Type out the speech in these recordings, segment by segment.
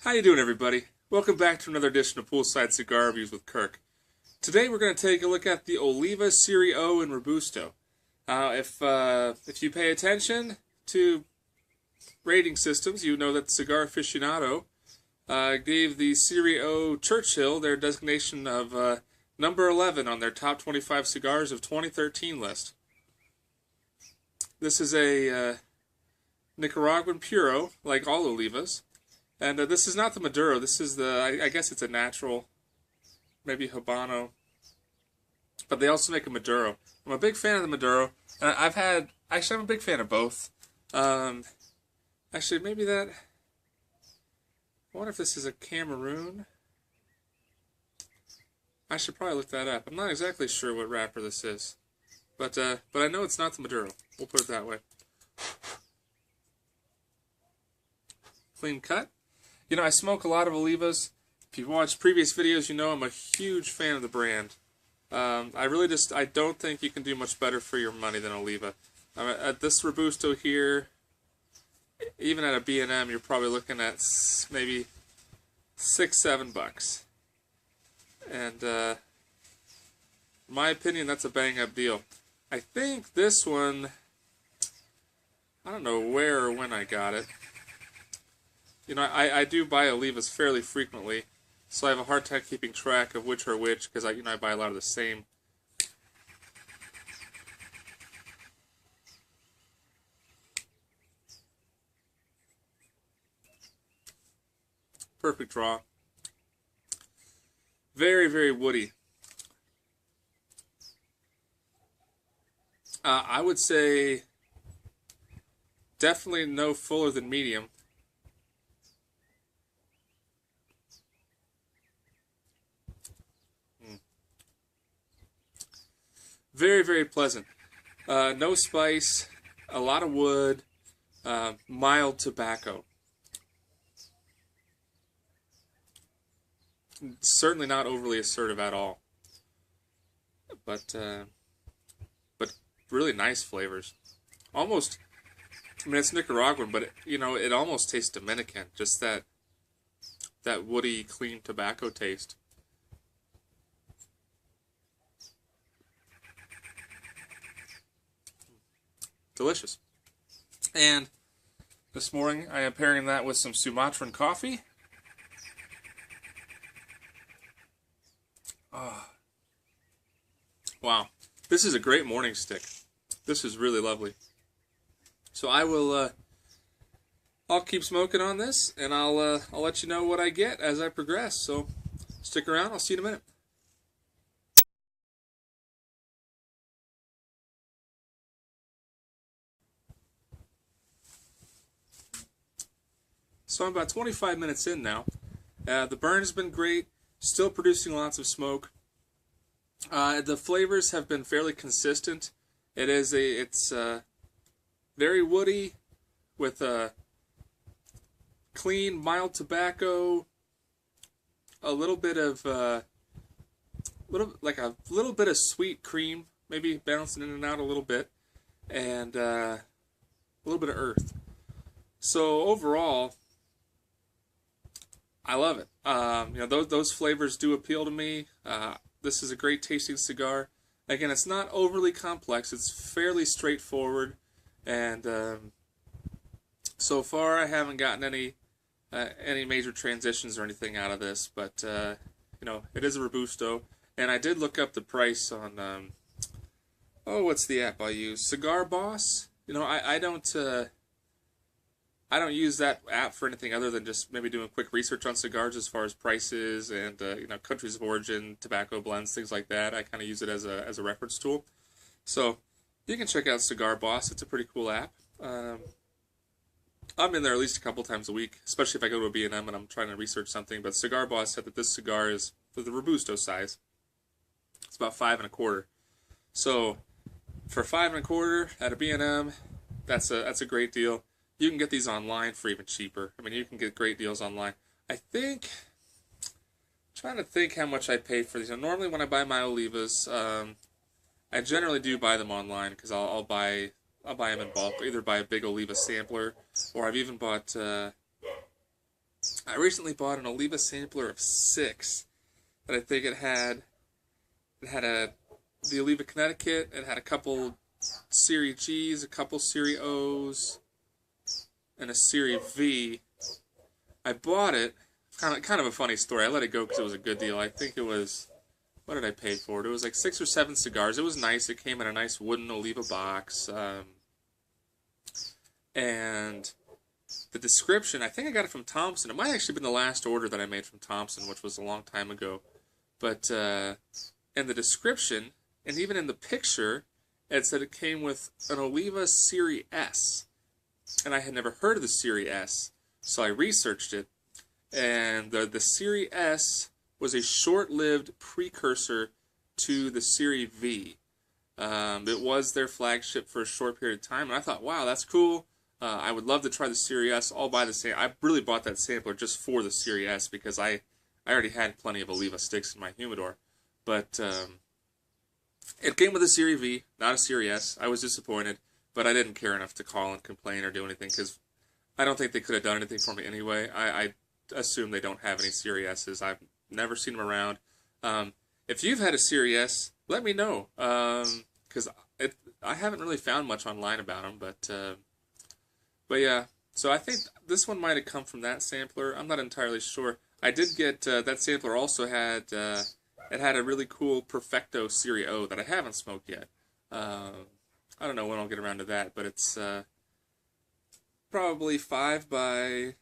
How you doing, everybody? Welcome back to another edition of Poolside Cigar Reviews with Kirk. Today we're going to take a look at the Oliva, Serie and Robusto. If you pay attention to rating systems, you know that Cigar Aficionado gave the Serie Churchill their designation of number 11 on their top 25 cigars of 2013 list. This is a Nicaraguan puro, like all Olivas. And this is not the Maduro. This is I guess it's a natural, maybe Habano. But they also make a Maduro. I'm a big fan of the Maduro. And I'm a big fan of both. Actually, maybe I wonder if this is a Cameroon. I should probably look that up. I'm not exactly sure what wrapper this is. But I know it's not the Maduro. We'll put it that way. Clean cut. You know, I smoke a lot of Olivas. If you've watched previous videos, you know I'm a huge fan of the brand. I don't think you can do much better for your money than Oliva. At this Robusto here, even at a B&M, you're probably looking at maybe $6-7. And in my opinion, that's a bang-up deal. I think this one, I don't know where or when I got it. You know, I do buy Olivas fairly frequently, so I have a hard time keeping track of which are which, because I buy a lot of the same. Perfect draw. Very, very woody. I would say definitely no fuller than medium. Very, very pleasant. No spice, a lot of wood, mild tobacco. Certainly not overly assertive at all. But really nice flavors. Almost, I mean, it's Nicaraguan, but it almost tastes Dominican. Just that woody, clean tobacco taste. Delicious. And this morning I am pairing that with some Sumatran coffee. Oh. Wow. This is a great morning stick. This is really lovely. So I'll keep smoking on this, and I'll let you know what I get as I progress. So stick around. I'll see you in a minute. So I'm about 25 minutes in now. The burn has been great, still producing lots of smoke. The flavors have been fairly consistent. It's very woody with a clean, mild tobacco, a little bit of a little bit of sweet cream, maybe bouncing in and out a little bit, and a little bit of earth. So overall, I love it. Those flavors do appeal to me. This is a great tasting cigar. Again, it's not overly complex. It's fairly straightforward, and so far I haven't gotten any major transitions or anything out of this. But it is a Robusto, and I did look up the price on what's the app I use? Cigar Boss. I don't use that app for anything other than just maybe doing quick research on cigars as far as prices and countries of origin, tobacco blends, things like that. I kind of use it as a reference tool. So you can check out Cigar Boss. It's a pretty cool app. I'm in there at least a couple times a week, especially if I go to a B&M and I'm trying to research something. But Cigar Boss said that this cigar is for the Robusto size. It's about 5 1/4. So for 5 1/4 at a B&M, that's a great deal. You can get these online for even cheaper. I mean, you can get great deals online. I'm trying to think how much I pay for these. Now, normally when I buy my Olivas, I generally do buy them online because I'll buy them in bulk. I'll either buy a big Oliva sampler, or I've even bought I recently bought an Oliva sampler of 6 that I think it had the Oliva Connecticut, it had a couple Serie G's, a couple Serie O's, and a Serie V. I bought it, kind of a funny story. I let it go because it was a good deal. I think it was, what did I pay for it? It was like 6 or 7 cigars. It was nice. It came in a nice wooden Oliva box. And the description, I think I got it from Thompson. It might have actually been the last order that I made from Thompson, which was a long time ago. But in the description, and even in the picture, it said it came with an Oliva Serie S. And I had never heard of the Serie S, so I researched it. And the Serie S was a short-lived precursor to the Serie V. It was their flagship for a short period of time, and I thought, wow, that's cool. I would love to try the Serie S. I'll buy the same. I really bought that sampler just for the Serie S because I already had plenty of Oliva sticks in my humidor. But it came with a Serie V, not a Serie S. I was disappointed, but I didn't care enough to call and complain or do anything because I don't think they could have done anything for me anyway. I assume they don't have any Serie S's. I've never seen them around. If you've had a Serie S, let me know because I haven't really found much online about them, But yeah, so I think this one might have come from that sampler. I'm not entirely sure. I did get, that sampler also had, it had a really cool Perfecto Serie O that I haven't smoked yet. I don't know when I'll get around to that, but it's probably 5 by, I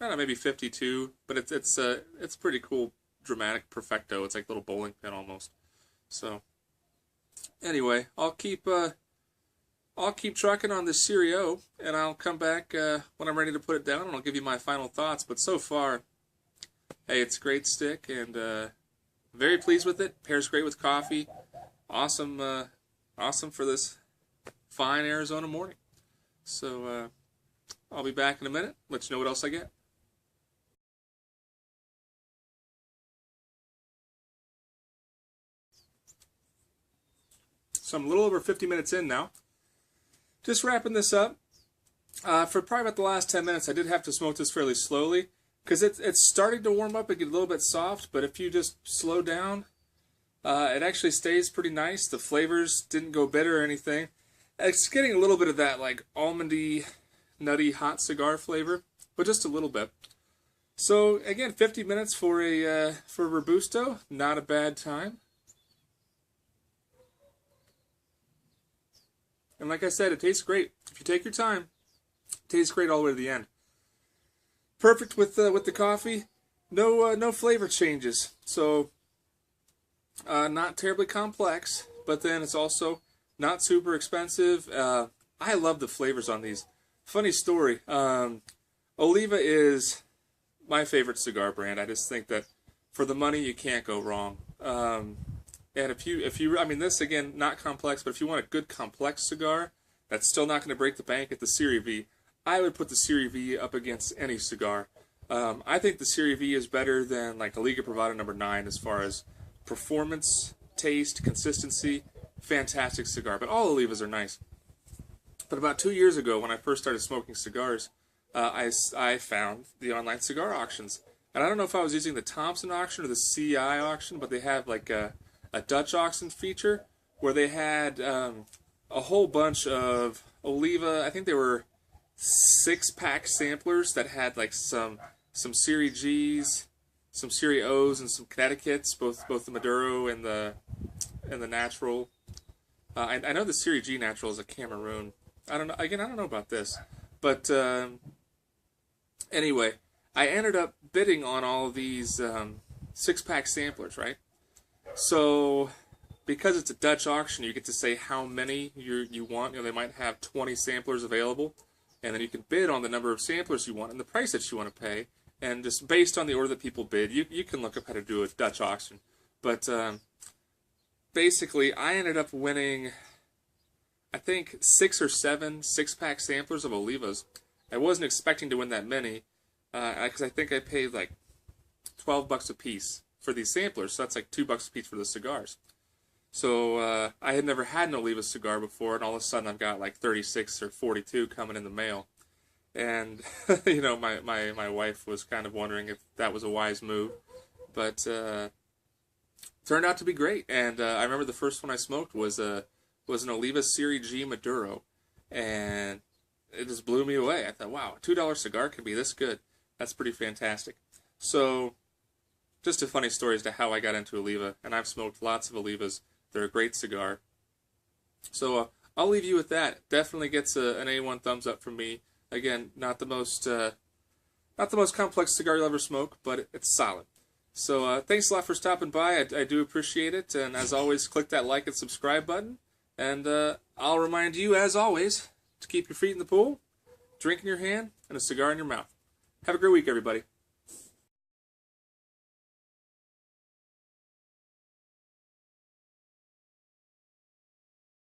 don't know, maybe 52. But it's pretty cool, dramatic Perfecto. It's like a little bowling pin almost. So anyway, I'll keep trucking on this Serie O, and I'll come back when I'm ready to put it down, and I'll give you my final thoughts. But so far, hey, it's a great stick, and very pleased with it. Pairs great with coffee. Awesome, awesome for this fine Arizona morning. So I'll be back in a minute. Let you know what else I get. So I'm a little over 50 minutes in now. Just wrapping this up. For probably about the last 10 minutes, I did have to smoke this fairly slowly because it's starting to warm up and get a little bit soft, but if you just slow down, it actually stays pretty nice. The flavors didn't go bitter or anything. It's getting a little bit of that like almondy, nutty, hot cigar flavor, but just a little bit. So again, 50 minutes for a Robusto, not a bad time. And like I said, it tastes great. If you take your time, it tastes great all the way to the end. Perfect with the coffee. No flavor changes. So not terribly complex, but then it's also not super expensive. I love the flavors on these. Funny story. Oliva is my favorite cigar brand. I just think that for the money, you can't go wrong. And if you, I mean, this again, not complex, but if you want a good complex cigar that's still not going to break the bank at the Serie V, I would put the Serie V up against any cigar. I think the Serie V is better than like the Liga Privada number 9 as far as performance, taste, consistency. Fantastic cigar, but all Olivas are nice. But about 2 years ago, when I first started smoking cigars, I found the online cigar auctions, and I don't know if I was using the Thompson auction or the CI auction, but they have like a Dutch auction feature where they had a whole bunch of Oliva. I think they were 6-pack samplers that had like some Serie G's, some Serie O's, and some Connecticut's, both the Maduro and the natural. I know the Serie G natural is a Cameroon. I don't know. Again, I don't know about this, but anyway, I ended up bidding on all of these 6-pack samplers, right? So, because it's a Dutch auction, you get to say how many you want. You know, they might have 20 samplers available, and then you can bid on the number of samplers you want and the price that you want to pay. And just based on the order that people bid, you can look up how to do a Dutch auction. But basically, I ended up winning, I think, 6 or 7 6-pack samplers of Olivas. I wasn't expecting to win that many, because I think I paid like $12 a piece for these samplers, so that's like $2 a piece for the cigars. So I had never had an Oliva cigar before, and all of a sudden I've got like 36 or 42 coming in the mail. And my wife was kind of wondering if that was a wise move, but turned out to be great. And I remember the first one I smoked was an Oliva Serie G Maduro, and it just blew me away. I thought, wow, a $2 cigar can be this good. That's pretty fantastic. So, just a funny story as to how I got into Oliva, and I've smoked lots of Olivas. They're a great cigar. So I'll leave you with that. Definitely gets an A1 thumbs up from me. Again, not the most complex cigar you'll ever smoke, but it's solid. So thanks a lot for stopping by. I do appreciate it. And as always, click that like and subscribe button. And I'll remind you, as always, to keep your feet in the pool, drink in your hand, and a cigar in your mouth. Have a great week, everybody.